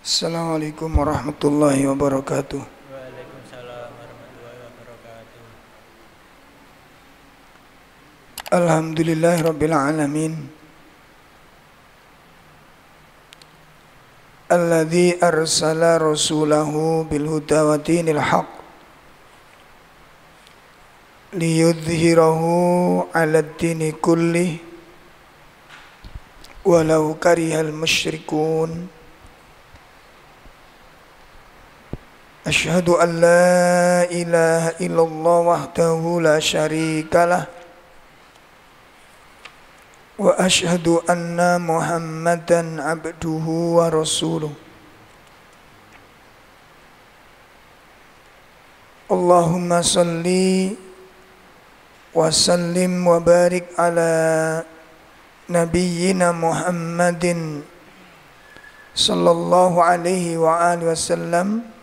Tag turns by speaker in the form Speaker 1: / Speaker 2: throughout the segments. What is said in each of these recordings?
Speaker 1: Assalamualaikum warahmatullahi wabarakatuh.
Speaker 2: Waalaikumsalam warahmatullahi wabarakatuh.
Speaker 1: Alhamdulillahi rabbil alamin. Alladzi arsala rasulahu bil huda wa dinil haq liyudhhirahu 'alad dini kullih walau karihal musyrikun. Asyhadu an la ilaha illallah wahdahu la syarikalah wa asyhadu anna Muhammadan abduhu wa rasuluh. Allahumma salli wa sallim wa barik ala nabiyyina Muhammadin sallallahu alaihi wa alihi wasallam.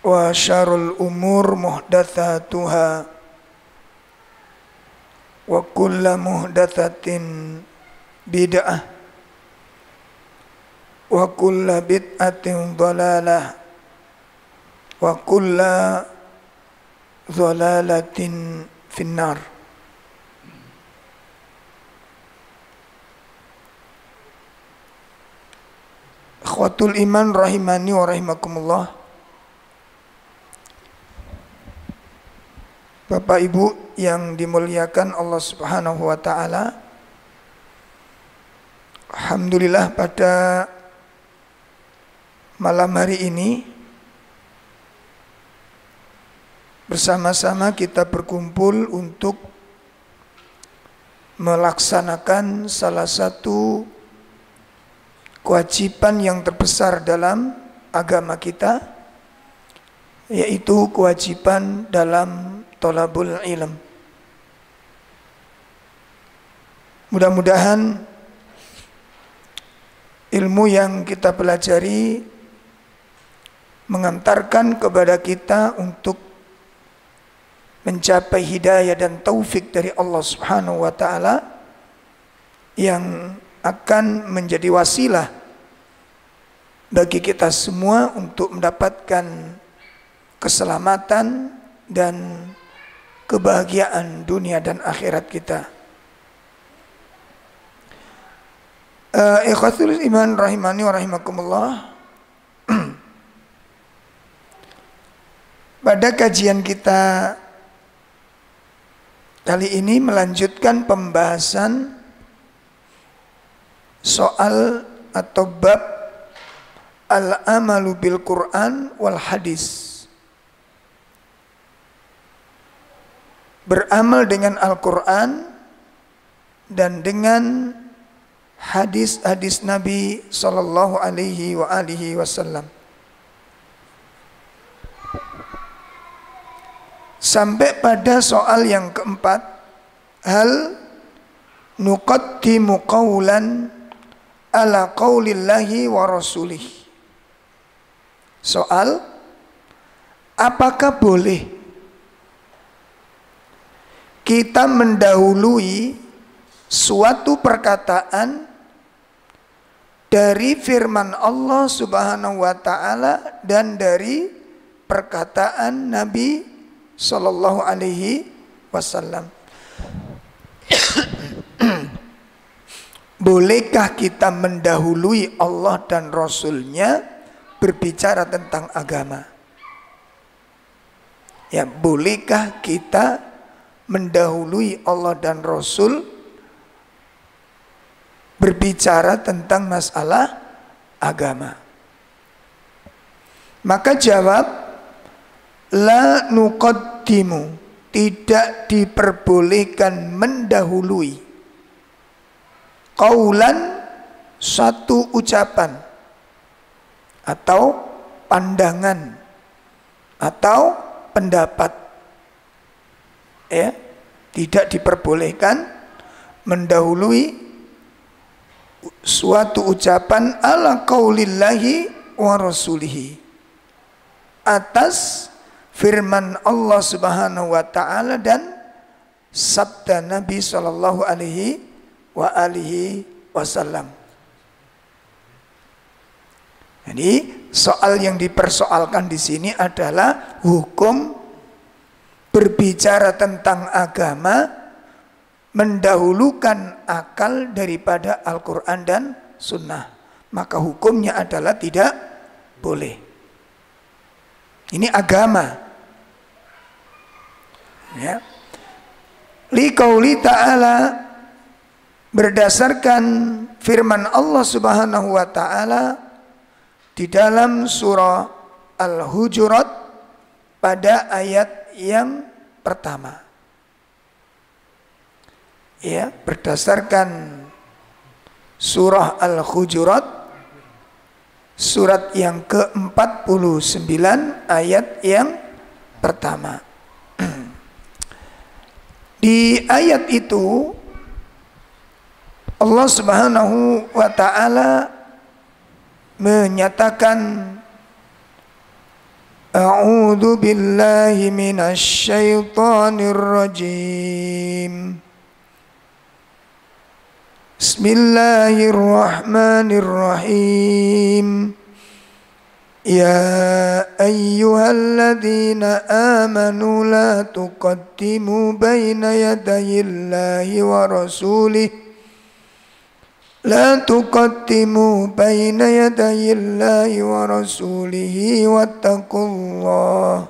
Speaker 1: Wa syarrul umur muhdatsatuha wa kullu muhdatsatin bid'ah wa kullu bid'atin dhalalah wa kullu dhalalatin finnar. Ikhwatul iman rahimani wa rahimakumullah. Bapak Ibu yang dimuliakan Allah Subhanahu wa taala. Alhamdulillah pada malam hari ini bersama-sama kita berkumpul untuk melaksanakan salah satu kewajiban yang terbesar dalam agama kita, yaitu kewajiban dalam thalabul ilm. Mudah-mudahan ilmu yang kita pelajari mengantarkan kepada kita untuk mencapai hidayah dan taufik dari Allah Subhanahu wa taala yang akan menjadi wasilah bagi kita semua untuk mendapatkan keselamatan dan kebahagiaan dunia dan akhirat kita. Ikhwatul iman rahimani wa rahimakumullah. Pada kajian kita kali ini melanjutkan pembahasan soal atau bab al-amalu bil Quran wal hadis. Beramal dengan Al-Quran dan dengan hadis-hadis Nabi sallallahu alaihi wa alihi wasallam. Sampai pada soal yang keempat, hal nuqaddimu qawlan ala qawlillahi wa rasulih. Soal, apakah boleh kita mendahului suatu perkataan dari firman Allah Subhanahu wa taala dan dari perkataan Nabi sallallahu alaihi wasallam? Bolehkah kita mendahului Allah dan Rasulnya berbicara tentang agama? Ya, bolehkah kita mendahului Allah dan Rasul berbicara tentang masalah agama? Maka jawab, la nuqaddimu, tidak diperbolehkan mendahului qaulan, satu ucapan atau pandangan atau pendapat. Ya, tidak diperbolehkan mendahului suatu ucapan ala qaulillahi wa rasulihi, atas firman Allah Subhanahu wa taala dan sabda Nabi sallallahu alaihi wa alihi wasallam. Jadi soal yang dipersoalkan di sini adalah hukum berbicara tentang agama mendahulukan akal daripada Al-Quran dan Sunnah. Maka hukumnya adalah tidak boleh. Ini agama. Ya. Liqauli ta'ala, berdasarkan firman Allah Subhanahu wa ta'ala di dalam surah Al-Hujurat pada ayat yang pertama. Ya, berdasarkan surah Al-Hujurat surat yang ke-49 ayat yang pertama. Di ayat itu Allah Subhanahu wa ta'ala menyatakan, A'udzu billahi minasy syaithanir rajim. Bismillahirrahmanirrahim. Ya ayyuhalladzina amanu la tuqaddimu baina yadayillahi wa rasulih. La tuqaddimu baina yadayillahi wa rasulihi wattaqullah.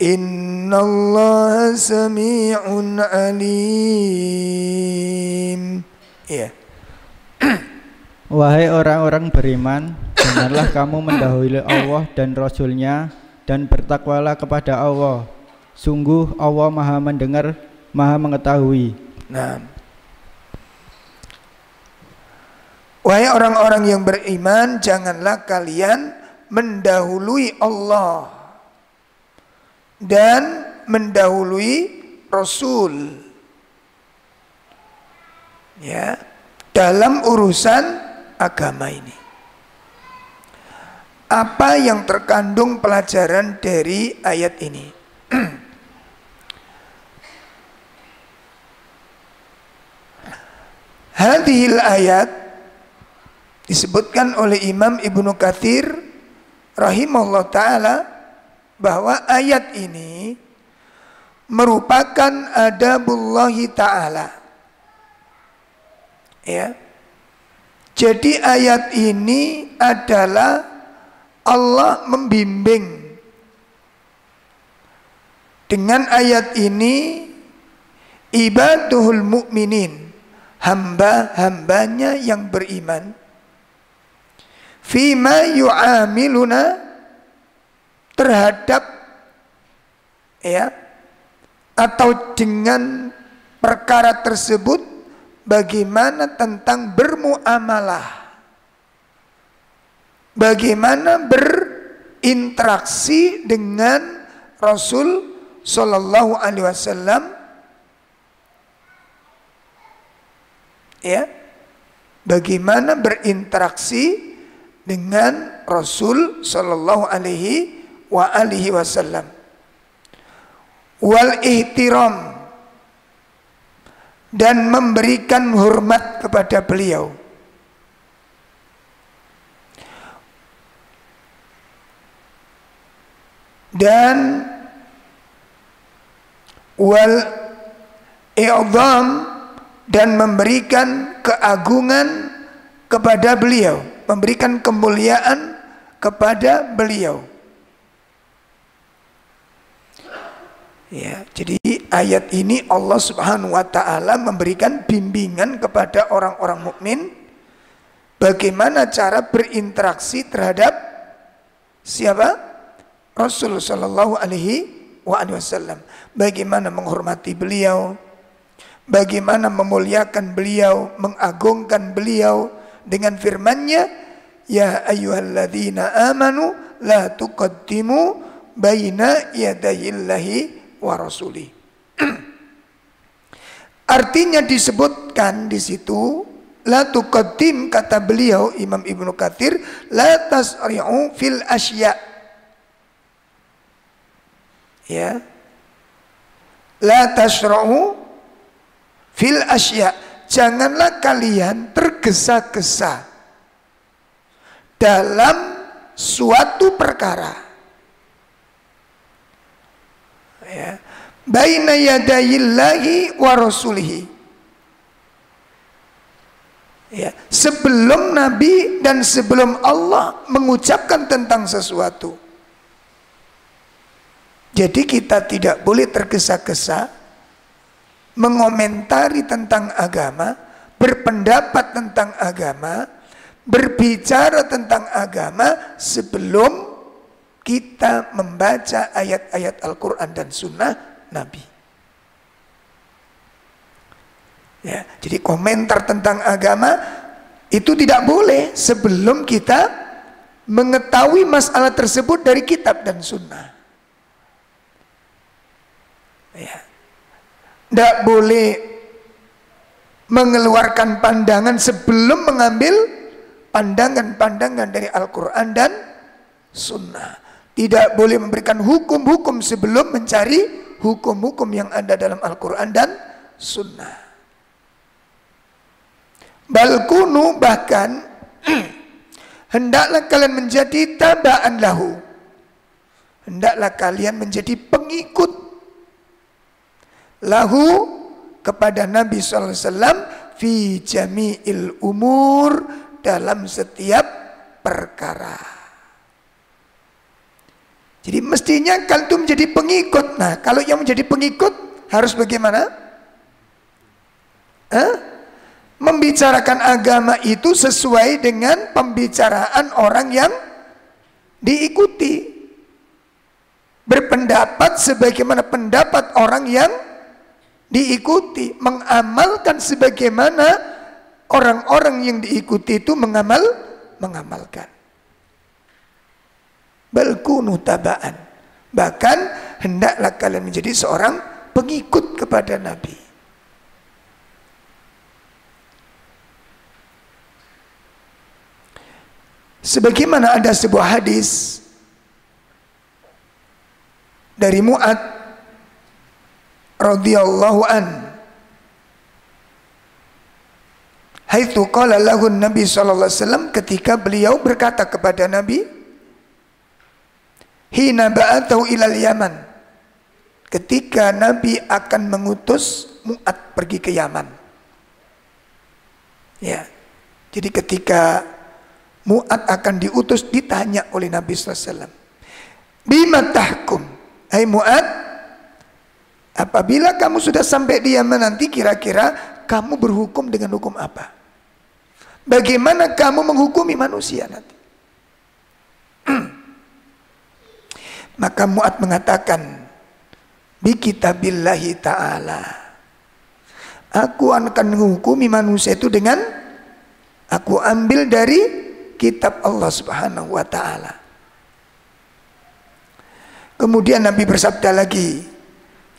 Speaker 1: Innallaha sami'un alim. Ya.
Speaker 3: Wahai orang-orang beriman, janganlah kamu mendahului Allah dan Rasul-Nya, dan bertakwalah kepada Allah. Sungguh Allah Maha mendengar, Maha mengetahui.
Speaker 1: Nah, wahai orang-orang yang beriman, janganlah kalian mendahului Allah dan mendahului Rasul, ya, dalam urusan agama ini. Apa yang terkandung pelajaran dari ayat ini? Hadhil ayat disebutkan oleh Imam Ibnu Katsir rahimahullah ta'ala bahwa ayat ini merupakan adabullahi ta'ala. Ya. Jadi ayat ini adalah Allah membimbing. Dengan ayat ini ibaduhul mu'minin, hamba-hambanya yang beriman, fima yu'amiluna, terhadap, ya, atau dengan perkara tersebut, bagaimana tentang bermuamalah, bagaimana berinteraksi dengan Rasul Sallallahu Alaihi Wasallam, ya, bagaimana berinteraksi dengan Rasul Sallallahu Alaihi Wasallam, wal ihtiram, dan memberikan hormat kepada beliau, dan wal i'dham, dan memberikan keagungan kepada beliau, memberikan kemuliaan kepada beliau. Ya, jadi ayat ini Allah Subhanahu wa ta'ala memberikan bimbingan kepada orang-orang mukmin bagaimana cara berinteraksi terhadap siapa? Rasul Sallallahu Alaihi Wasallam. Bagaimana menghormati beliau, bagaimana memuliakan beliau, mengagungkan beliau dengan firman-Nya, ya ayyuhalladzina amanu la tuqaddimu baina yadayillahi wa rasuli. Artinya disebutkan di situ la tuqaddim, kata beliau Imam Ibnu Katsir, la tasri'u fil asya, ya, la tasra'u fil asya, janganlah kalian tergesa-gesa dalam suatu perkara. Ya. Baina yadayillahi wa rasulihi. Ya, sebelum Nabi dan sebelum Allah mengucapkan tentang sesuatu. Jadi kita tidak boleh tergesa-gesa mengomentari tentang agama, berpendapat tentang agama, berbicara tentang agama sebelum kita membaca ayat-ayat Al-Quran dan Sunnah Nabi. Ya, jadi komentar tentang agama itu tidak boleh sebelum kita mengetahui masalah tersebut dari kitab dan sunnah. Ya. Tidak boleh mengeluarkan pandangan sebelum mengambil pandangan-pandangan dari Al-Quran dan sunnah. Tidak boleh memberikan hukum-hukum sebelum mencari hukum-hukum yang ada dalam Al-Quran dan sunnah. Balkunu bahkan hendaklah kalian menjadi taba'an lahu. Hendaklah kalian menjadi pengikut lahu kepada Nabi SAW fi jami'il umur, dalam setiap perkara. Jadi mestinya kalian itu menjadi pengikut. Nah, kalau yang menjadi pengikut harus bagaimana? Membicarakan agama itu sesuai dengan pembicaraan orang yang diikuti. Berpendapat sebagaimana pendapat orang yang diikuti. Mengamalkan sebagaimana orang-orang yang diikuti itu mengamalkan. Bal kunu taba'an. Bahkan hendaklah kalian menjadi seorang pengikut kepada Nabi. Sebagaimana ada sebuah hadis dari Mu'ad radhiyallahu an, haitsu qala lahu Nabi sallallahu alaihi wasallam, ketika beliau berkata kepada Nabi hina ba'athu ilal Yaman, ketika Nabi akan mengutus Mu'ad pergi ke Yaman. Ya. Jadi ketika Mu'ad akan diutus, ditanya oleh Nabi SAW, bima tahkum, hai Mu'ad, apabila kamu sudah sampai di Yaman nanti, kira-kira kamu berhukum dengan hukum apa? Bagaimana kamu menghukumi manusia nanti? Maka Mu'ad mengatakan, bi kitabillahi ta'ala, aku akan menghukumi manusia itu dengan aku ambil dari kitab Allah Subhanahu wa ta'ala. Kemudian Nabi bersabda lagi,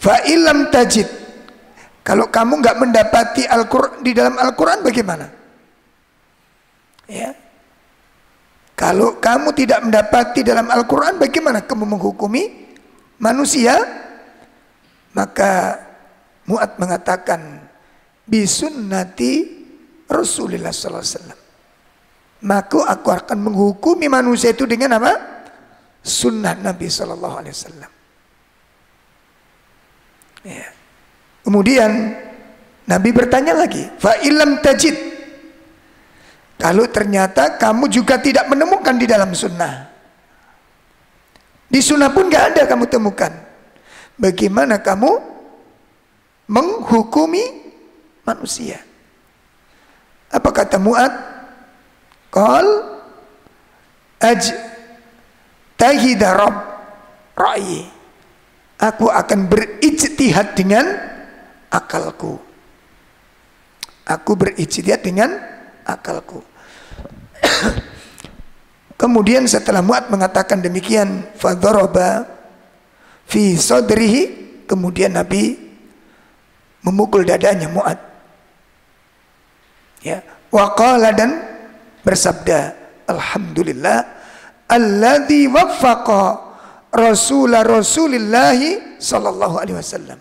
Speaker 1: fa illam tajid, kalau kamu enggak mendapati Al-Qur'an di dalam Al-Qur'an bagaimana? Ya. Kalau kamu tidak mendapati dalam Al-Qur'an, bagaimana kamu menghukumi manusia? Maka Mu'ad mengatakan, bi sunnati Rasulullah sallallahu alaihi wasallam. Maka aku akan menghukumi manusia itu dengan apa? Sunnah Nabi sallallahu alaihi wasallam. Ya. Kemudian Nabi bertanya lagi, fa illam tajid, kalau ternyata kamu juga tidak menemukan di dalam sunnah, di sunnah pun gak ada kamu temukan, bagaimana kamu menghukumi manusia? Apa kata Mu'ad? Qal ajtahida rabb ra'yi, aku akan berijtihad dengan akalku. Aku berijtihad dengan akalku. Kemudian setelah Mu'ad mengatakan demikian, fadharaba fi sadrihi, kemudian Nabi memukul dadanya Mu'ad. Ya, wa qala, dan bersabda, alhamdulillah alladzi waffaqa Rasulillahi sallallahu alaihi wasallam.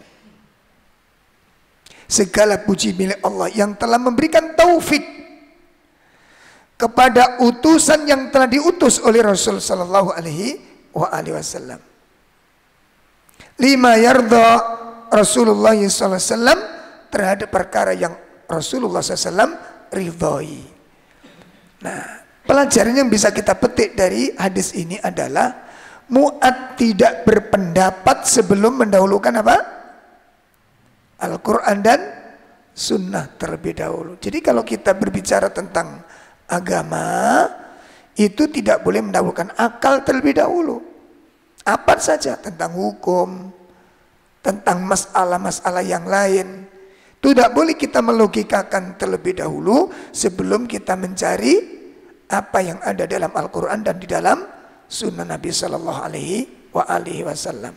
Speaker 1: Segala puji milik Allah yang telah memberikan taufik kepada utusan yang telah diutus oleh Rasul sallallahu alaihi wasallam. Lima yarda Rasulullah sallallahu alaihi wasallam, terhadap perkara yang Rasulullah SAW ridhoi. Nah, pelajaran yang bisa kita petik dari hadis ini adalah Mu'ad tidak berpendapat sebelum mendahulukan apa? Al-Quran dan Sunnah terlebih dahulu. Jadi kalau kita berbicara tentang agama, itu tidak boleh mendahulukan akal terlebih dahulu. Apa saja tentang hukum, tentang masalah-masalah yang lain, tidak boleh kita melogikakan terlebih dahulu sebelum kita mencari apa yang ada dalam Al-Quran dan di dalam Sunnah Nabi Sallallahu Alaihi Wasallam.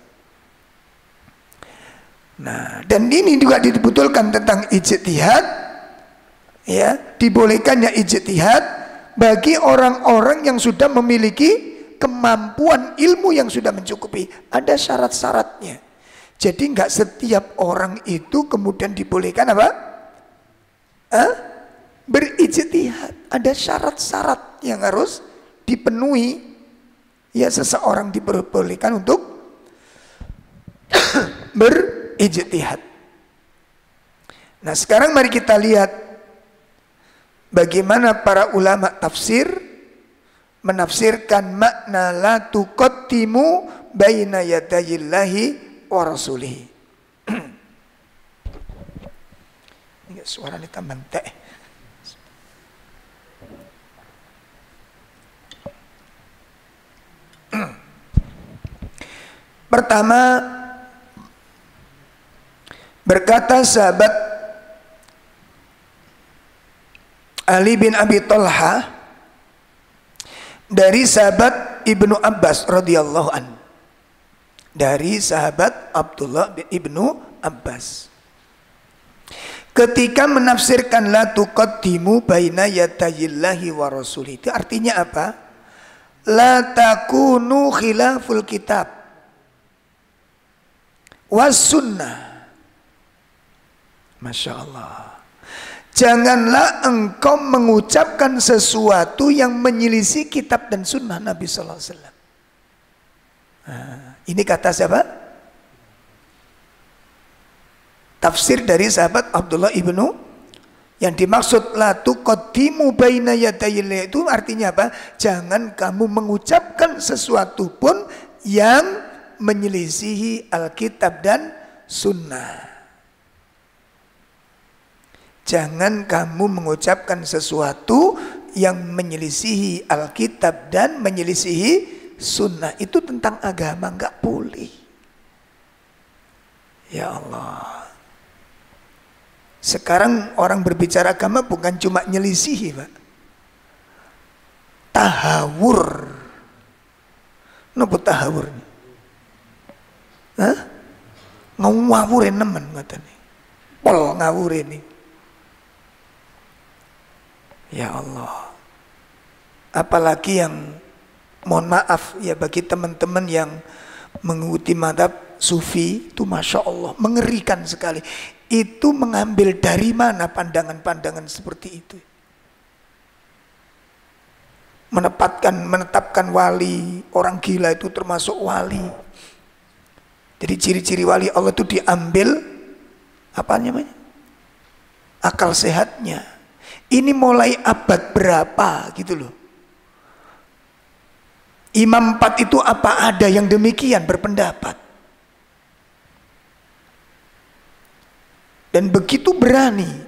Speaker 1: Nah, dan ini juga dibetulkan tentang ijtihad, ya, dibolehkannya ijtihad bagi orang-orang yang sudah memiliki kemampuan ilmu yang sudah mencukupi. Ada syarat-syaratnya. Jadi nggak setiap orang itu kemudian dibolehkan apa? Berijtihad. Ada syarat-syarat yang harus dipenuhi. Ya, seseorang diperbolehkan untuk berijtihad. Nah, sekarang mari kita lihat bagaimana para ulama tafsir menafsirkan makna la tuqaddimu baina yadayillahi wa rasulihi. Ini suaranya tambah teh. Pertama, berkata sahabat Ali bin Abi Thalhah dari sahabat Ibnu Abbas radhiyallahu anhu, dari sahabat Abdullah bin Ibnu Abbas, ketika menafsirkan la tuqaddimu baina yadayillahi wa rasulih, itu artinya apa? La takunu khilaful kitab was sunnah. Masya Allah. Janganlah engkau mengucapkan sesuatu yang menyelisih kitab dan sunnah Nabi Sallallahu Alaihi Wasallam. Ini kata siapa? Tafsir dari sahabat Abdullah ibnu. Yang dimaksud la tuqaddimu baina yadayillahi itu artinya apa? Jangan kamu mengucapkan sesuatu pun yang menyelisihi Alkitab dan Sunnah. Jangan kamu mengucapkan sesuatu yang menyelisihi Alkitab dan menyelisihi Sunnah. Itu tentang agama, nggak boleh. Ya Allah. Sekarang orang berbicara agama bukan cuma nyelisihi, Pak. Tahawur. Napa tahawur? Hah? Ngawurin nemen katanya. Pol ngawurin ini. Ya Allah. Apalagi yang, mohon maaf ya, bagi teman-teman yang mengikuti madhab sufi itu Masya Allah mengerikan sekali. Itu mengambil dari mana pandangan-pandangan seperti itu? Menetapkan wali, orang gila itu termasuk wali. Jadi ciri-ciri wali Allah itu diambil apa namanya? Akal sehatnya. Ini mulai abad berapa gitu loh. Imam 4 itu apa ada yang demikian berpendapat. Dan begitu berani.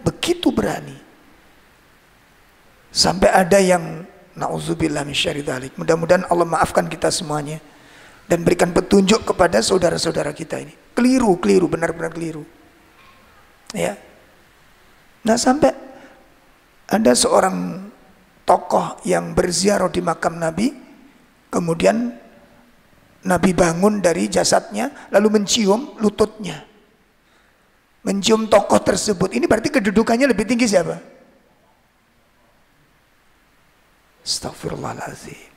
Speaker 1: Sampai ada yang na'udzubillah min syarri dzalik. Mudah-mudahan Allah maafkan kita semuanya dan berikan petunjuk kepada saudara-saudara kita ini. Keliru, benar-benar keliru. Ya. Nah, sampai ada seorang tokoh yang berziarah di makam Nabi, kemudian Nabi bangun dari jasadnya lalu mencium lututnya. Mencium tokoh tersebut. Ini berarti kedudukannya lebih tinggi siapa? Astagfirullahaladzim.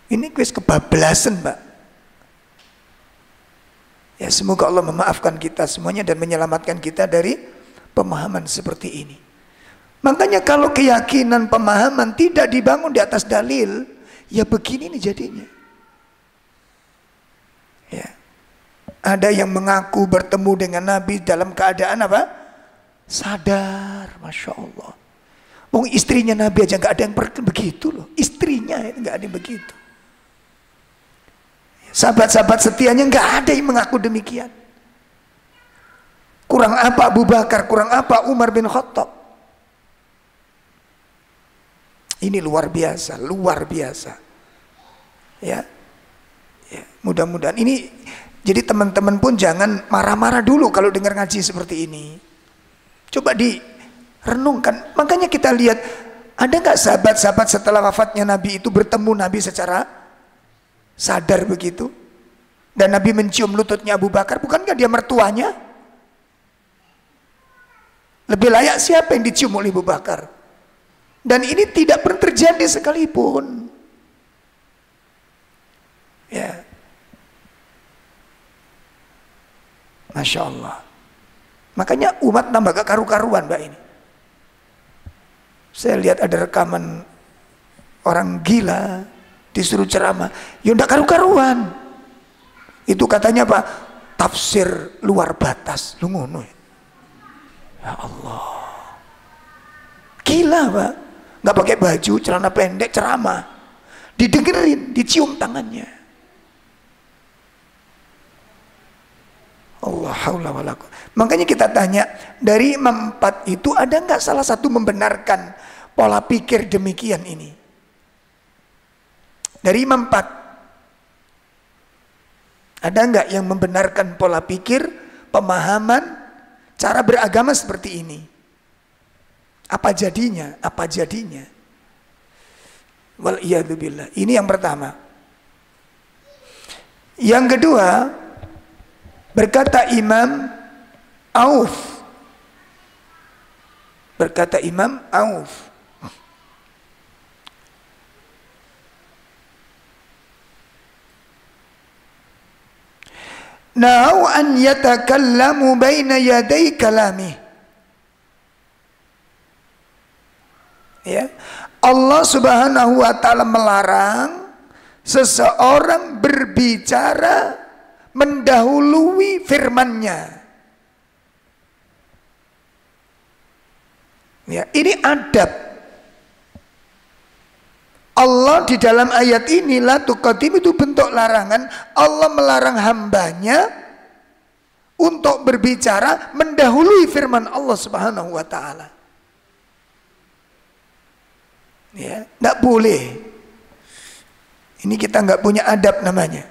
Speaker 1: Ini kuis kebablasan, Pak. Ya, semoga Allah memaafkan kita semuanya dan menyelamatkan kita dari pemahaman seperti ini. Makanya kalau keyakinan pemahaman tidak dibangun di atas dalil, ya begini nih jadinya. Ya. Ada yang mengaku bertemu dengan Nabi dalam keadaan apa? Sadar, Masya Allah. Wong istrinya Nabi aja nggak ada yang begitu loh. Istrinya nggak ada yang begitu. Sahabat-sahabat setianya nggak ada yang mengaku demikian. Kurang apa Abu Bakar, kurang apa Umar bin Khattab. Ini luar biasa, luar biasa. Ya, ya mudah-mudahan ini. Jadi teman-teman pun jangan marah-marah dulu kalau dengar ngaji seperti ini. Coba direnungkan. Makanya kita lihat, ada nggak sahabat-sahabat setelah wafatnya Nabi itu bertemu Nabi secara sadar begitu? Dan Nabi mencium lututnya Abu Bakar, bukankah dia mertuanya? Lebih layak siapa yang dicium oleh Abu Bakar? Dan ini tidak pernah terjadi sekalipun. Ya. Masya Allah. Makanya umat tambah gak karu-karuan Mbak ini. Saya lihat ada rekaman orang gila disuruh ceramah, ya ndak karu-karuan. Itu katanya apa? Tafsir luar batas. Lu ngono ya? Ya Allah. Gila Pak. Gak pakai baju, celana pendek, ceramah. Didengerin, dicium tangannya. Allah haula wala quwwata. Makanya kita tanya, dari Imam 4 itu ada nggak salah satu membenarkan pola pikir demikian ini? Dari Imam 4 ada nggak yang membenarkan pola pikir, pemahaman, cara beragama seperti ini? Apa jadinya? Apa jadinya? Wal iyadzubillah. Ini yang pertama. Yang kedua, berkata Imam Auf. Berkata Imam Auf. Na'u an yatakallamu baina yaday kalami. Ya. Allah Subhanahu wa taala melarang seseorang berbicara mendahului firman-Nya. Ya, ini adab. Allah di dalam ayat ini la tuqaddim itu bentuk larangan. Allah melarang hambanya untuk berbicara mendahului firman Allah Subhanahu wa taala. Ya, enggak boleh. Ini kita enggak punya adab namanya.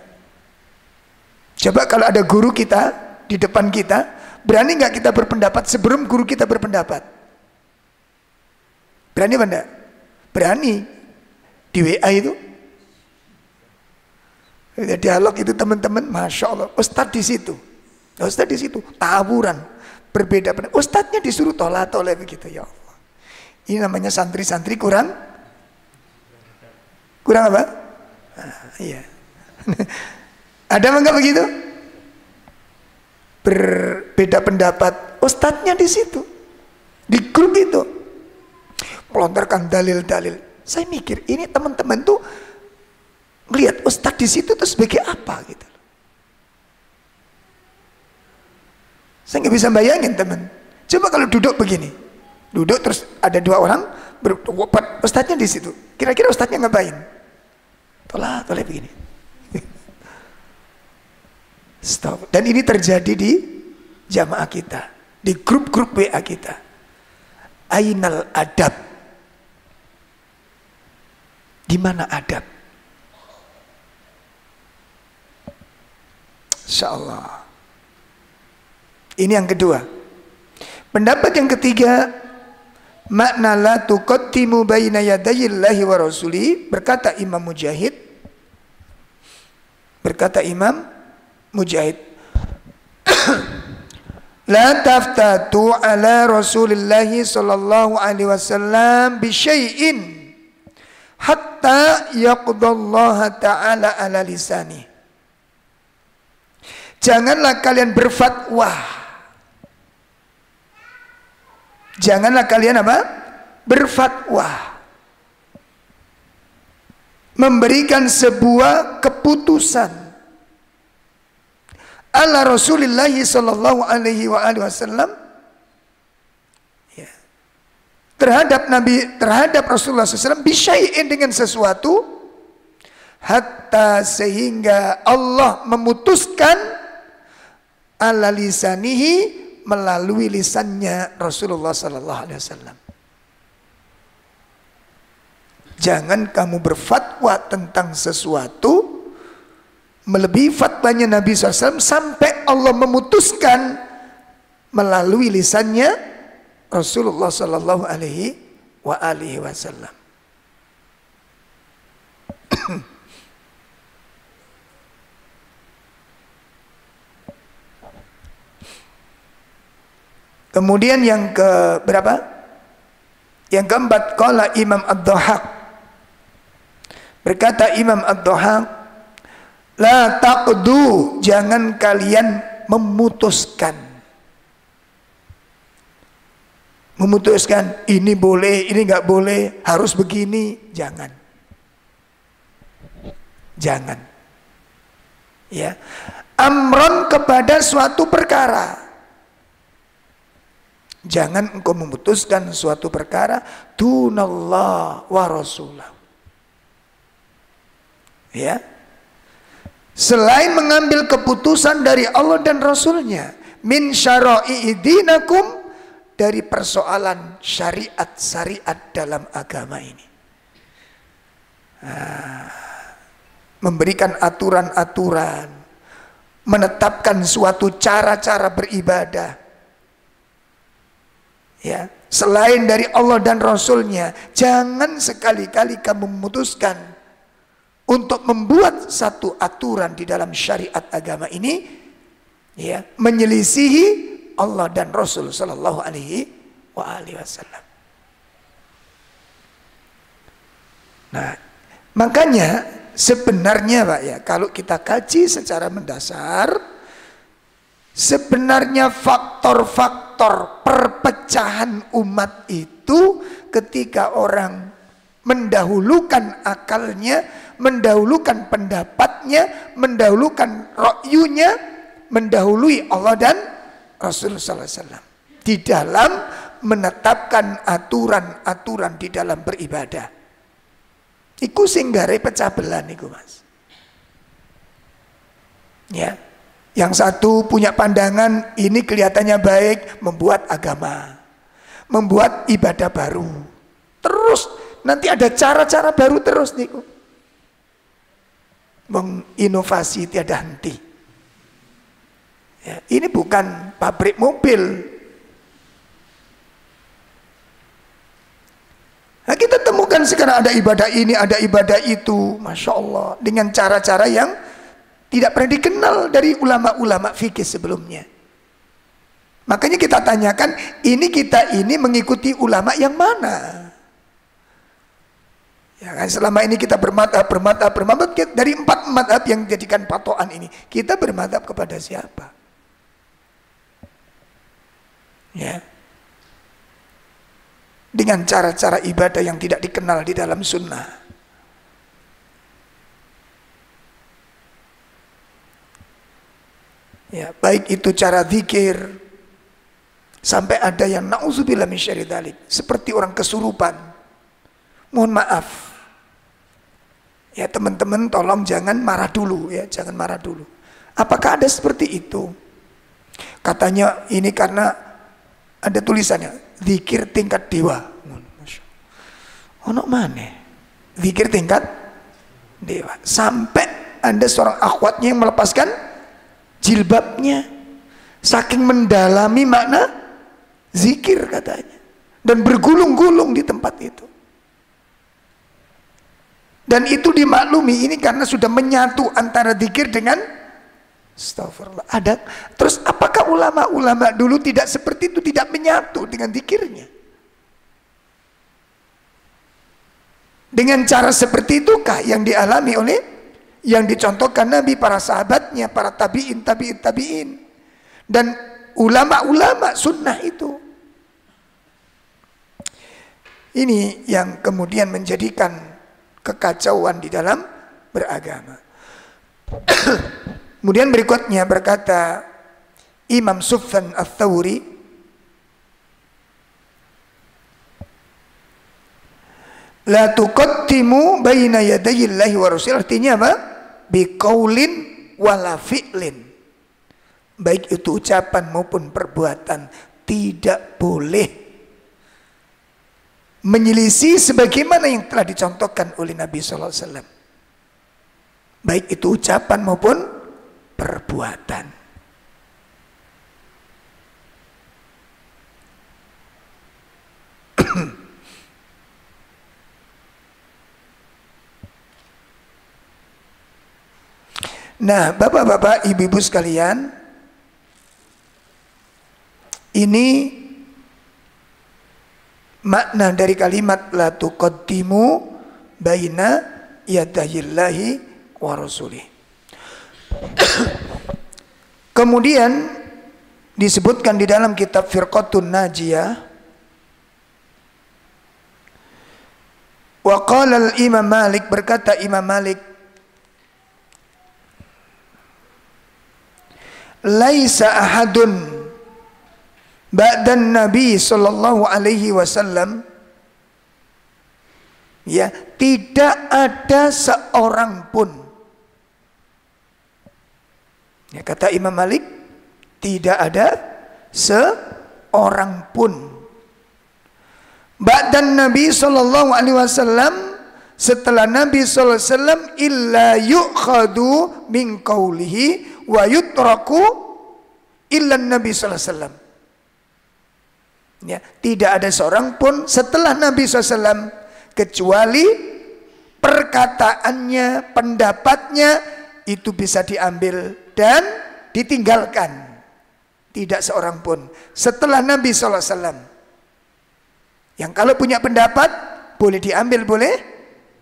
Speaker 1: Coba kalau ada guru kita di depan kita, berani nggak kita berpendapat sebelum guru kita berpendapat? Berani apa enggak? Berani. Di WA itu, dialog itu teman-teman, Masya Allah, Ustadz di situ, Ustadz di situ, tawuran, berbeda pendapat. Ustadznya disuruh tolak-tolak begitu, ya Allah. Ini namanya santri-santri kurang apa? Iya. Ada enggak begitu? Berbeda pendapat, ustadznya di situ, di grup itu, melontarkan dalil-dalil. Saya mikir, ini teman-teman tuh melihat ustadz di situ tuh sebagai apa gitu. Saya nggak bisa bayangin teman. Coba kalau duduk begini, duduk terus ada dua orang, ustadznya di situ. Kira-kira ustadznya ngapain? Tolak begini. Stop. Dan ini terjadi di jamaah kita, di grup-grup WA kita. Ainal adab. Di mana adab? Insyaallah. Ini yang kedua. Pendapat yang ketiga, makna la tuqaddimu baina yadayillahi wa rasuli, berkata Imam Mujahid. Berkata Imam Mujahid, la taftatu ala Rasulillahi sallallahu alaihi wasallam bi syai'in hatta yaqdallaha ta'ala ala lisani. Janganlah kalian berfatwa. Janganlah kalian apa? berfatwa, memberikan sebuah keputusan ala Rasulullah sallallahu alaihi wasallam terhadap Nabi, terhadap Rasulullah SAW, bisyai'in, dengan sesuatu, hatta sehingga Allah memutuskan ala lisanihi, melalui lisannya Rasulullah sallallahu alaihi wasallam. Jangan kamu berfatwa tentang sesuatu melebihi fatwanya Nabi SAW sampai Allah memutuskan melalui lisannya Rasulullah sallallahu alaihi wasallam. Kemudian yang ke berapa? Yang keempat, qala Imam Ad-Dhahhak. Berkata Imam Ad-Dhahhak, la taqdu, jangan kalian memutuskan. Memutuskan ini boleh, ini nggak boleh, harus begini, jangan. Jangan. Ya. Amron, kepada suatu perkara. Jangan engkau memutuskan suatu perkara dunallah wa rasulah. Ya. Selain mengambil keputusan dari Allah dan Rasulnya, min syara'i dinakum, dari persoalan syariat-syariat dalam agama ini. Memberikan aturan-aturan, menetapkan suatu cara-cara beribadah. Ya, selain dari Allah dan Rasulnya, jangan sekali-kali kamu memutuskan untuk membuat satu aturan di dalam syariat agama ini, ya, menyelisihi Allah dan Rasul sallallahu alaihi wasallam. Nah, makanya sebenarnya Pak ya, kalau kita kaji secara mendasar, sebenarnya faktor-faktor perpecahan umat itu ketika orang mendahulukan akalnya, mendahulukan pendapatnya, mendahulukan ra'yunya, mendahului Allah dan Rasul sallallahu alaihi wasallam di dalam menetapkan aturan-aturan di dalam beribadah. Iku sing gare pecah belah niku Mas. Ya. Yang satu punya pandangan ini kelihatannya baik, membuat agama, membuat ibadah baru. Terus nanti ada cara-cara baru terus niku. Menginovasi tiada henti. Ya, ini bukan pabrik mobil. Nah, kita temukan sekarang ada ibadah ini, ada ibadah itu, Masya Allah, dengan cara-cara yang tidak pernah dikenal dari ulama-ulama fikih sebelumnya. Makanya kita tanyakan, kita ini mengikuti ulama yang mana? Ya kan, selama ini kita bermadhab dari 4 madhab yang dijadikan patokan ini, kita bermadhab kepada siapa? Ya, dengan cara-cara ibadah yang tidak dikenal di dalam sunnah. Ya, baik itu cara zikir, sampai ada yang na'udzubillah min syarri dzalik, seperti orang kesurupan. Mohon maaf. Ya teman-teman, tolong jangan marah dulu ya, jangan marah dulu. Apakah ada seperti itu? Katanya ini karena ada tulisannya zikir tingkat dewa. Ono mana? Zikir tingkat dewa. Sampai ada seorang akhwatnya yang melepaskan jilbabnya saking mendalami makna zikir katanya, dan bergulung-gulung di tempat itu. Dan itu dimaklumi ini karena sudah menyatu antara zikir dengan astagfirullah. Ada. Terus apakah ulama-ulama dulu tidak seperti itu, tidak menyatu dengan zikirnya? Dengan cara seperti itukah yang dialami oleh, yang dicontohkan Nabi, para sahabatnya, para tabi'in, dan ulama-ulama sunnah itu? Ini yang kemudian menjadikan kekacauan di dalam beragama. Kemudian berikutnya berkata Imam Sufyan Ats-Tsauri, la tuqaddimu baina yadayillahi wa rasul. Artinya apa? Biqaulin wala fi'lin. Baik itu ucapan maupun perbuatan tidak boleh menyelisih sebagaimana yang telah dicontohkan oleh Nabi sallallahu alaihi wasallam. Baik itu ucapan maupun perbuatan. Nah, bapak-bapak, ibu-ibu sekalian, ini makna dari kalimat la tuqaddimu baina yadayillahi wa rasulih. Kemudian disebutkan di dalam kitab Firqatun Najiyah, wa qala al-Imam Malik, berkata Imam Malik, laisa ahadun ba'dan Nabi sallallahu alaihi wasallam, ya, tidak ada seorang pun, ya, kata Imam Malik, tidak ada seorang pun ba'dan Nabi sallallahu alaihi wasallam, setelah Nabi sallallahu alaihi wasallam, illa yu'khadu min qawlihi wa yutraku illa Nabi sallallahu alaihi wasallam. Ya, tidak ada seorang pun setelah Nabi SAW kecuali perkataannya, pendapatnya itu bisa diambil dan ditinggalkan. Tidak seorang pun setelah Nabi SAW yang kalau punya pendapat boleh diambil, boleh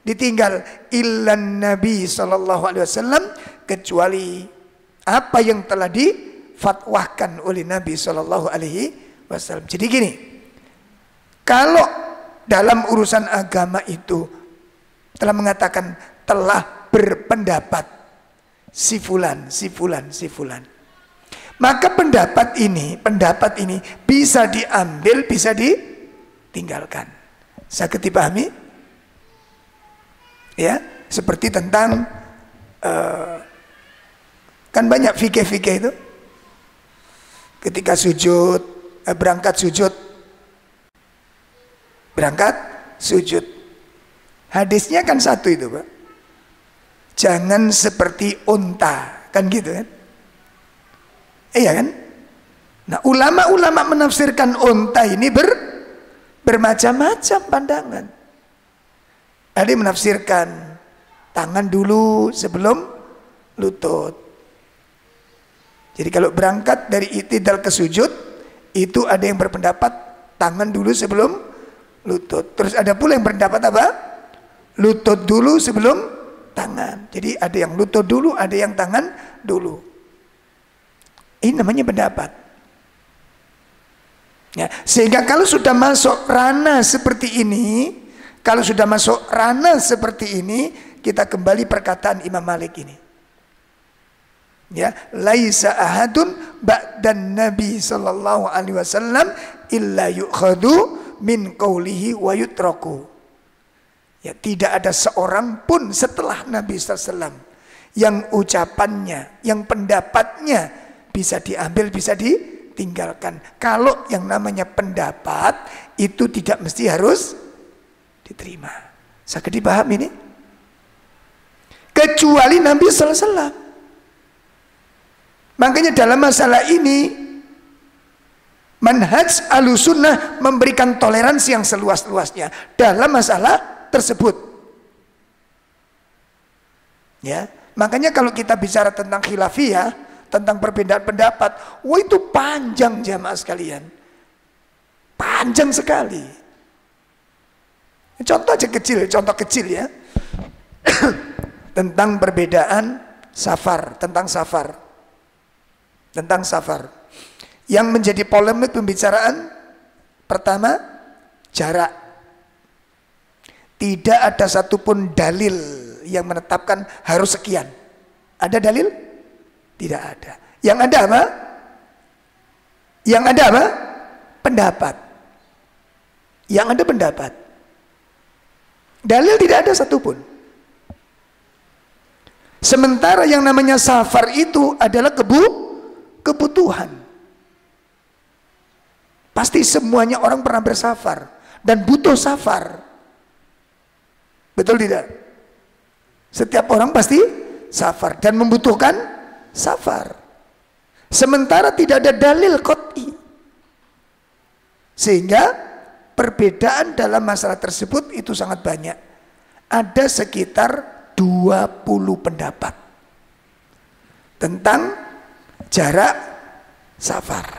Speaker 1: ditinggal. Illan Nabi SAW, kecuali apa yang telah difatwakan oleh Nabi SAW. Jadi gini, kalau dalam urusan agama itu telah mengatakan, telah berpendapat si fulan, maka pendapat ini bisa diambil, bisa ditinggalkan. Sakit dipahami? Ya, seperti tentang kan banyak fikih-fikih itu, ketika sujud, berangkat sujud. Hadisnya kan satu itu, Pak. Jangan seperti unta, kan gitu kan? Iya kan? Nah, ulama-ulama menafsirkan unta ini bermacam-macam pandangan. Ada yang menafsirkan tangan dulu sebelum lutut. Jadi kalau berangkat dari i'tidal ke sujud, itu ada yang berpendapat tangan dulu sebelum lutut. Terus ada pula yang berpendapat apa? Lutut dulu sebelum tangan. Jadi ada yang lutut dulu, ada yang tangan dulu. Ini namanya pendapat. Ya, sehingga kalau sudah masuk ranah seperti ini, kita kembali perkataan Imam Malik ini. Ya, laisa ahadun ba'dan Nabi sallallahu alaihi wasallam illa yu'khadu min qawlihi wa yutraku. Ya, tidak ada seorang pun setelah Nabi sallallahu alaihi wasallam yang ucapannya, yang pendapatnya bisa diambil, bisa ditinggalkan. Kalau yang namanya pendapat itu tidak mesti harus diterima. Sakit dipahami ini? Kecuali Nabi sallallahu alaihi wasallam. Makanya dalam masalah ini manhaj Ahlussunnah memberikan toleransi yang seluas-luasnya dalam masalah tersebut. Ya, makanya kalau kita bicara tentang khilafiyah, tentang perbedaan pendapat, wah itu panjang jamaah sekalian. Panjang sekali. Contoh kecil ya. Tentang perbedaan safar, tentang safar. Yang menjadi polemik pembicaraan pertama, jarak. Tidak ada satupun dalil yang menetapkan harus sekian. Ada dalil? Tidak ada. Yang ada apa? Yang ada apa? Pendapat. Yang ada pendapat. Dalil tidak ada satupun. Sementara yang namanya safar itu adalah kebutuhan. Pasti semuanya orang pernah bersafar dan butuh safar. Betul tidak? Setiap orang pasti safar dan membutuhkan safar. Sementara tidak ada dalil qat'i. Sehingga perbedaan dalam masalah tersebut itu sangat banyak. Ada sekitar 20 pendapat tentang jarak safar.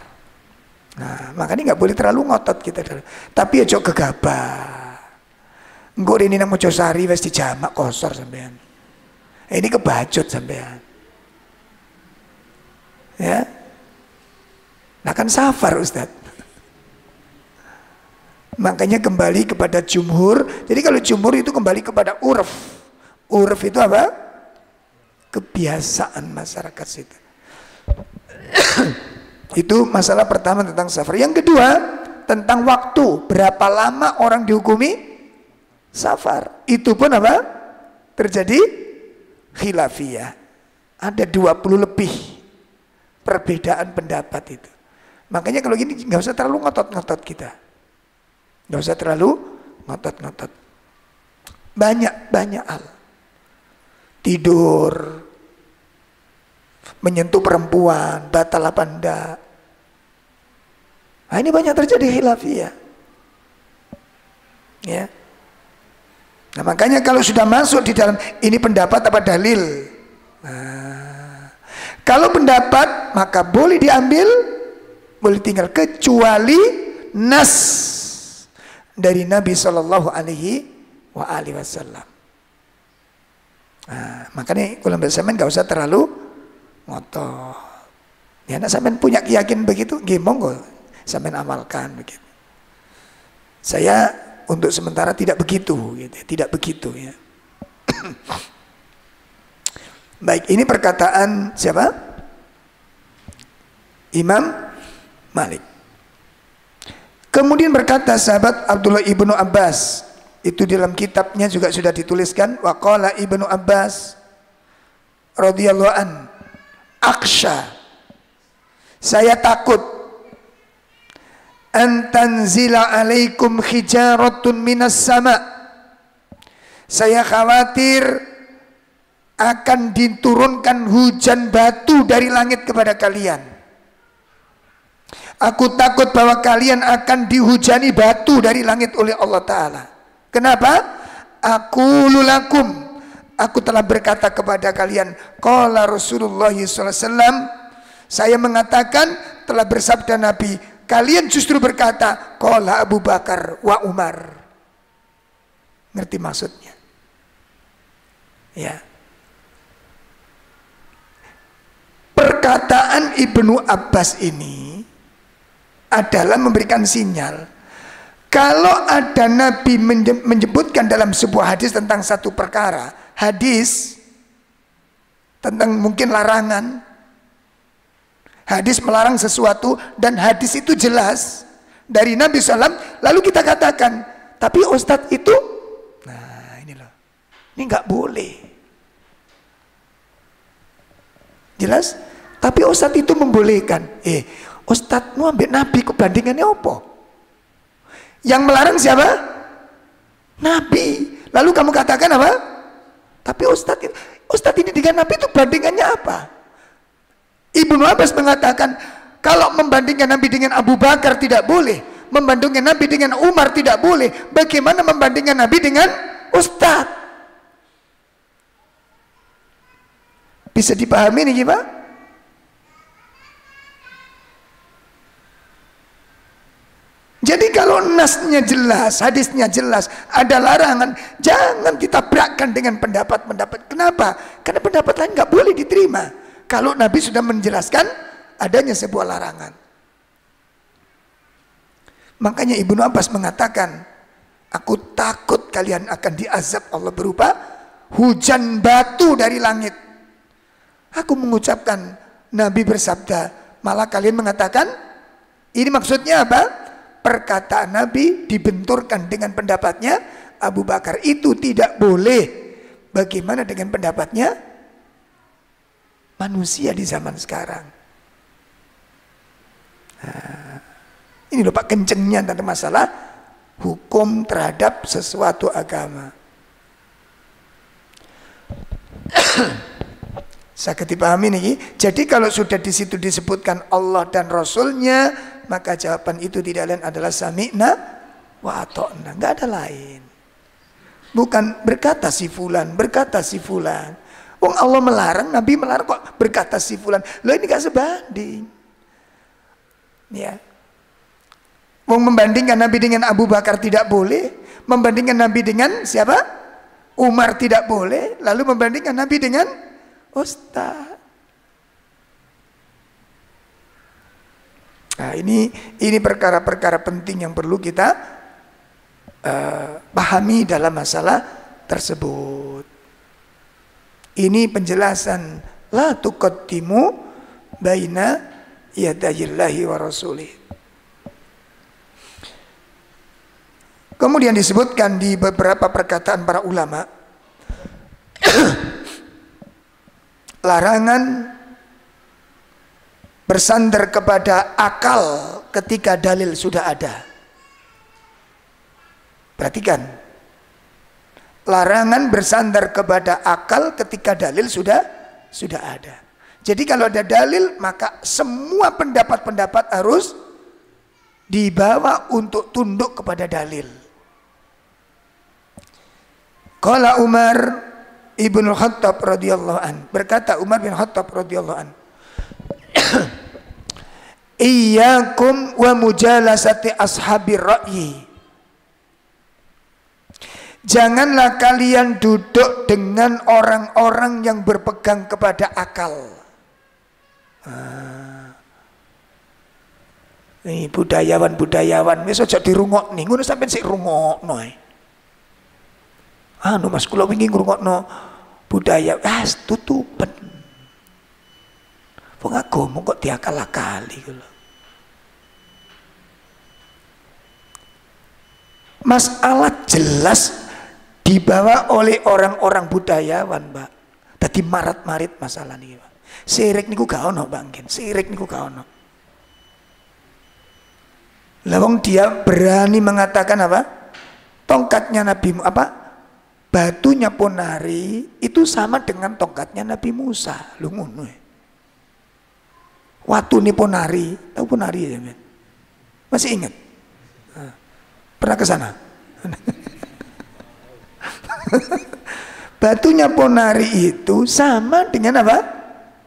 Speaker 1: Nah, makanya nggak boleh terlalu ngotot kita. Tapi ojo gegabah. Engko ini nang Mojosari wis dijamak kosor sampean. Ini kebacut sampean. Ya. Nah kan safar Ustaz. Makanya kembali kepada jumhur. Jadi kalau jumhur itu kembali kepada urf. Urf itu apa? Kebiasaan masyarakat situ. Itu masalah pertama tentang safar. Yang kedua tentang waktu. Berapa lama orang dihukumi safar? Itu pun apa? Terjadi khilafiyah. Ada 20 lebih perbedaan pendapat itu. Makanya kalau gini nggak usah terlalu ngotot-ngotot kita. Nggak usah terlalu ngotot-ngotot. Banyak hal. Tidur, menyentuh perempuan, batal apa enggak. Nah, ini banyak terjadi khilafiyah. Ya. Nah, makanya kalau sudah masuk di dalam ini pendapat apa dalil. Nah, kalau pendapat maka boleh diambil, boleh tinggal kecuali nas dari Nabi Shallallahu Alaihi Wasallam. Nah, makanya ulama sampean nggak usah terlalu ngotot. Ya, nak sampean punya keyakinan begitu, gimong kok sampean amalkan begitu. Saya untuk sementara tidak begitu, gitu. Tidak begitu ya. Baik, ini perkataan siapa? Imam Malik. Kemudian berkata sahabat Abdullah ibnu Abbas, itu dalam kitabnya juga sudah dituliskan. Waqala ibnu Abbas radhiyallahu an, aksha, saya takut antanzila alaikum hijaratun minas sama, saya khawatir akan diturunkan hujan batu dari langit kepada kalian. Aku takut bahwa kalian akan dihujani batu dari langit oleh Allah Ta'ala. Kenapa? Aku telah berkata kepada kalian, qala Rasulullah SAW, saya mengatakan, telah bersabda Nabi, kalian justru berkata, qala Abu Bakar wa Umar. Ngerti maksudnya? Ya. Perkataan Ibnu Abbas ini adalah memberikan sinyal kalau ada Nabi menyebutkan dalam sebuah hadis tentang satu perkara, hadis tentang mungkin larangan, hadis melarang sesuatu dan hadis itu jelas dari Nabi SAW, lalu kita katakan tapi Ustadz itu, nah ini loh, ini nggak boleh, jelas, tapi Ustadz itu membolehkan. Ustadzmu ambil Nabi kebandingannya apa? Yang melarang siapa? Nabi. Lalu kamu katakan apa? Tapi Ustadz ini dengan Nabi itu bandingannya apa? Ibnu Abbas mengatakan kalau membandingkan Nabi dengan Abu Bakar tidak boleh, membandingkan Nabi dengan Umar tidak boleh, bagaimana membandingkan Nabi dengan Ustadz? Bisa dipahami nih gimana? Jadi kalau nasnya jelas, hadisnya jelas, ada larangan, jangan ditabrakkan dengan pendapat-pendapat. Kenapa? Karena pendapat lain nggak boleh diterima. Kalau Nabi sudah menjelaskan adanya sebuah larangan. Makanya Ibnu Abbas mengatakan, Aku takut kalian akan diazab Allah berupa hujan batu dari langit. Aku mengucapkan, Nabi bersabda, malah kalian mengatakan, ini maksudnya apa? Perkataan Nabi dibenturkan dengan pendapatnya Abu Bakar. Itu tidak boleh. Bagaimana dengan pendapatnya manusia di zaman sekarang? Nah, ini loh Pak kencengnya tentang masalah hukum terhadap sesuatu agama. Saya dipahami nih. Jadi kalau sudah di situ disebutkan Allah dan Rasulnya, maka jawaban itu tidak lain adalah sami'na wa ata'na. Nggak ada lain. Bukan berkata si fulan, berkata si fulan. Wong Allah melarang, Nabi melarang kok berkata si fulan. Loh ini gak sebanding. Ya. Wong membandingkan Nabi dengan Abu Bakar tidak boleh, membandingkan Nabi dengan siapa? Umar tidak boleh, lalu membandingkan Nabi dengan Ustaz. Nah, ini perkara-perkara penting yang perlu kita pahami dalam masalah tersebut. Ini penjelasan la tuqaddimu baina yadayillahi wa rasulih. Kemudian disebutkan di beberapa perkataan para ulama larangan bersandar kepada akal ketika dalil sudah ada. Perhatikan, larangan bersandar kepada akal ketika dalil sudah ada. Jadi kalau ada dalil, maka semua pendapat-pendapat harus dibawa untuk tunduk kepada dalil. Qala Umar ibn Khattab radhiyallahu an, berkata Umar bin Khattab radhiyallahu an, iyyakum wa mujalasati ashabir ra'yi. Janganlah kalian duduk dengan orang-orang yang berpegang kepada akal. Nih budayawan wis aja dirungokne, ngono sampean sik rungokno ae. Anu Mas kula wingi ngrungokno budaya, tutupen. Wong agama kok diakal-akali kula. Masalah jelas dibawa oleh orang-orang budayawan, Mbak. Tadi marat-marit masalah ini, Pak. Sirik niku gak ono, Bang. Sirik niku gak ono. Lawang dia berani mengatakan apa? Tongkatnya Nabi batunya Ponari itu sama dengan tongkatnya Nabi Musa. Lu ngono. Watune Ponari, tahu Ponari ya, men? Masih ingat? Pernah ke sana? Batunya Ponari itu sama dengan apa?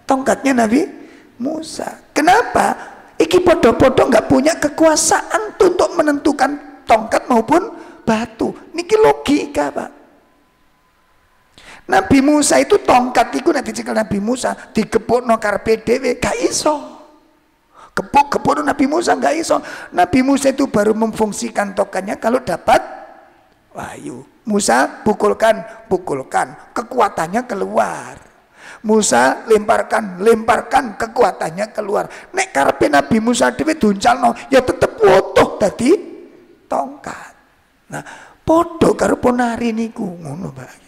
Speaker 1: Tongkatnya Nabi Musa. Kenapa? Iki podo-podo nggak punya kekuasaan untuk menentukan tongkat maupun batu. Niki logika, Pak. Nabi Musa itu tongkat itu nanti jika Nabi Musa digepukno karepe dhewe gak iso. Gepuk Nabi Musa gak iso. Nabi Musa itu baru memfungsikan tongkatnya kalau dapat wahyu. Musa pukulkan, kekuatannya keluar. Musa lemparkan, kekuatannya keluar. Nek karepe Nabi Musa dhewe duncalno ya tetep utuh dadi tongkat. Nah, padha karo Ponari niku ngono, Pak.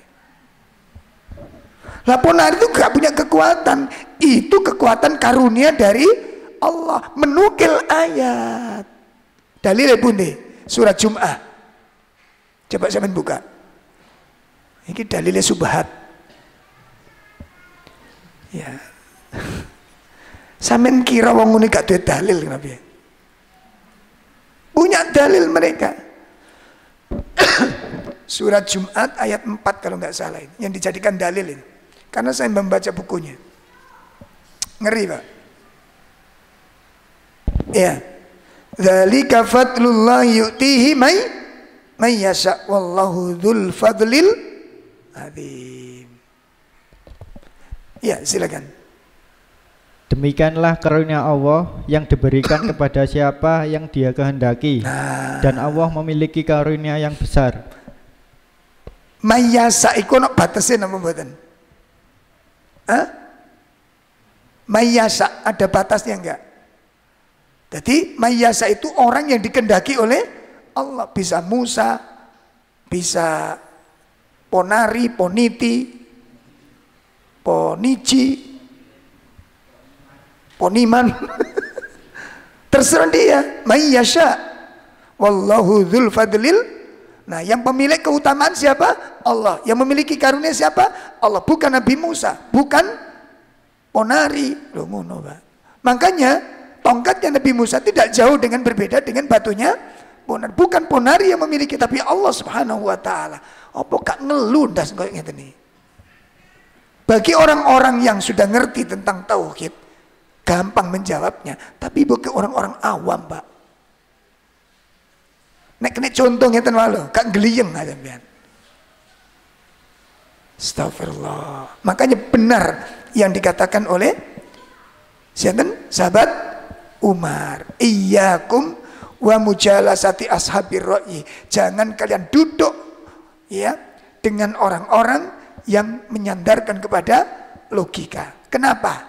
Speaker 1: Lah Ponari itu gak punya kekuatan. Itu kekuatan karunia dari Allah menukil ayat. Dalile bunde surat Jum'ah. Coba sampean buka. Ini dalilnya subhat. Ya. Sampean kira wong ngene gak duwe dalil kenapa? Punya dalil mereka. Surat Jumat ayat 4 kalau nggak salah ini, yang dijadikan dalil ini. Karena saya membaca bukunya. Ngeri, Pak. Ya. Dzalika fadlullah yu'tihi may yasha wallahu dzul fadlil adzim. Ya, silakan.
Speaker 3: Demikianlah karunia Allah yang diberikan kepada siapa yang Dia kehendaki. Dan Allah memiliki karunia yang besar.
Speaker 1: Mayasa iku ono batase napa mboten? Mayasa ada batasnya enggak? Jadi mayasa itu orang yang dikehendaki oleh Allah. Bisa Musa, bisa Ponari, Poniti, Ponici, Poniman. Terserah dia. Mayyasha. Wallahu dzul fadlil. Nah, yang pemilik keutamaan siapa? Allah. Yang memiliki karunia siapa? Allah. Bukan Nabi Musa, bukan Ponari. Loh ngono, Pak. Makanya tongkatnya Nabi Musa tidak jauh dengan berbeda dengan batunya Ponari. Bukan Ponari yang memiliki, tapi Allah Subhanahu wa taala. Apa gak ngelundas koyo ngeten iki? Bagi orang-orang yang sudah ngerti tentang tauhid, gampang menjawabnya. Tapi bagi orang-orang awam, Pak, nek kena contoh ngeten wae, gak gliyeng aja sampean. Astagfirullah. Makanya benar yang dikatakan oleh siapa? Sahabat Umar. Iyyakum wa mujalasati ashabir ra'yi. Jangan kalian duduk ya dengan orang-orang yang menyandarkan kepada logika. Kenapa?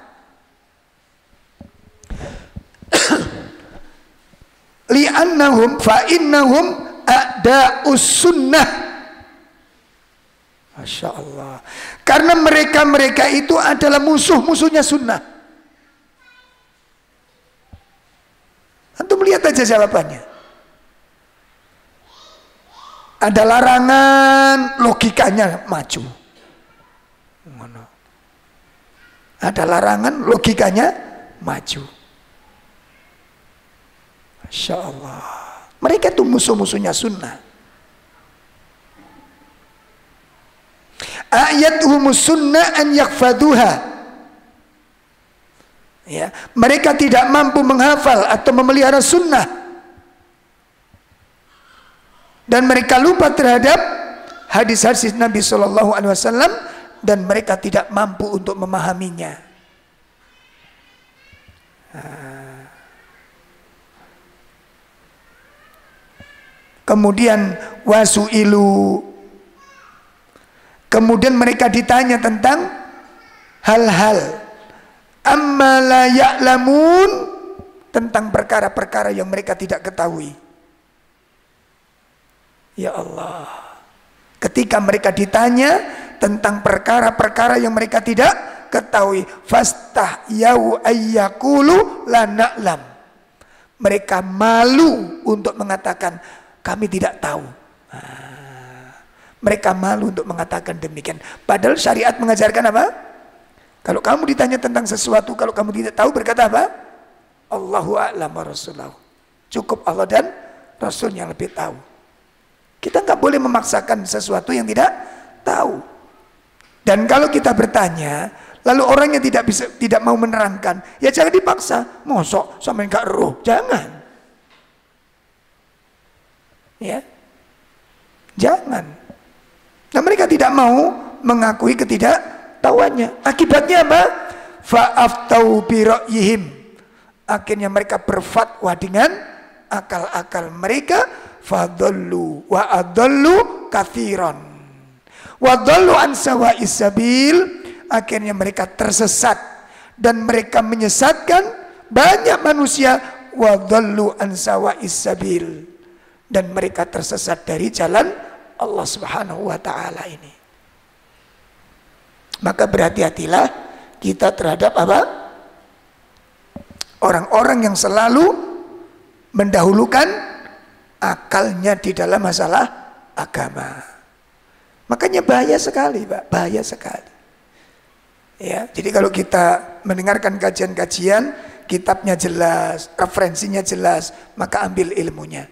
Speaker 1: Li'annahum fa'innahum a'da'us sunnah. Masya Allah. Karena mereka itu adalah musuh-musuhnya sunnah. Antum lihat aja jawabannya. Ada larangan, logikanya maju. Ada larangan, logikanya maju. Masya Allah. Mereka itu musuh-musuhnya sunnah. Ayatuhumus sunnah an yakfaduha. Ya, mereka tidak mampu menghafal atau memelihara sunnah. Dan mereka lupa terhadap hadis-hadis Nabi Shallallahu Alaihi Wasallam, dan mereka tidak mampu untuk memahaminya. Kemudian wasu'ilu. Kemudian mereka ditanya tentang hal-hal amma la ya'lamun, tentang perkara-perkara yang mereka tidak ketahui. Ya Allah, ketika mereka ditanya tentang perkara-perkara yang mereka tidak ketahui, fastahyau ayyaqulu la na'lam. Mereka malu untuk mengatakan kami tidak tahu. Mereka malu untuk mengatakan demikian. Padahal syariat mengajarkan apa? Kalau kamu ditanya tentang sesuatu, kalau kamu tidak tahu, berkata apa? Allahu a'lam wa rasuluhu. Cukup Allah dan Rasul yang lebih tahu. Kita nggak boleh memaksakan sesuatu yang tidak tahu. Dan kalau kita bertanya, lalu orangnya tidak mau menerangkan, ya jangan dipaksa. Mosok sampai nggak roh, jangan. Ya, jangan. Nah, mereka tidak mau mengakui ketidaktahuannya. Akibatnya apa? Fa'aftau bi ra'yihim. Akhirnya mereka berfatwa dengan akal-akal mereka. Fadallu wa adallu kathiran. Wa dallu an sawa'is sabil. Akhirnya mereka tersesat dan mereka menyesatkan banyak manusia. Wa dallu an sawa'is sabil. Dan mereka tersesat dari jalan Allah Subhanahu wa ta'ala ini. Maka berhati-hatilah kita terhadap apa? Orang-orang yang selalu mendahulukan akalnya di dalam masalah agama. Makanya bahaya sekali, Pak, bahaya sekali. Ya, jadi kalau kita mendengarkan kajian-kajian, kitabnya jelas, referensinya jelas, maka ambil ilmunya.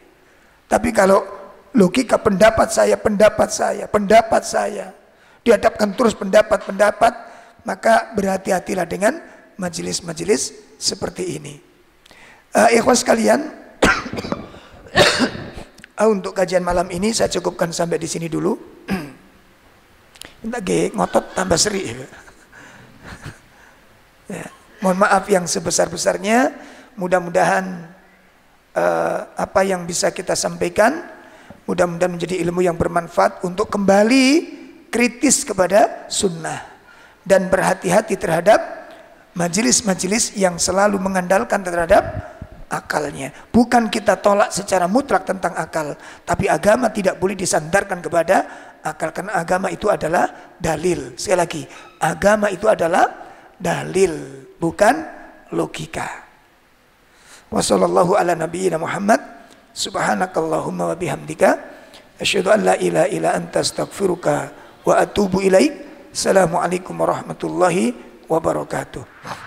Speaker 1: Tapi kalau logika pendapat saya, dihadapkan terus pendapat, maka berhati-hatilah dengan majelis-majelis seperti ini. Ikhwan sekalian, untuk kajian malam ini saya cukupkan sampai di sini dulu. Minta ngotot tambah seri. Ya, Mohon maaf yang sebesar-besarnya. Mudah-mudahan apa yang bisa kita sampaikan mudah-mudahan menjadi ilmu yang bermanfaat untuk kembali kritis kepada sunnah dan berhati-hati terhadap majelis-majelis yang selalu mengandalkan terhadap akalnya. Bukan kita tolak secara mutlak tentang akal, tapi agama tidak boleh disandarkan kepada akal, karena agama itu adalah dalil. Sekali lagi, agama itu adalah dalil, bukan logika. Wassallallahu ala nabiyyina Muhammad, subhanakallahumma wa bihamdika, asyhadu an la ilaha illa anta astaghfiruka wa atubu ilaik. Assalamualaikum warahmatullahi wabarakatuh.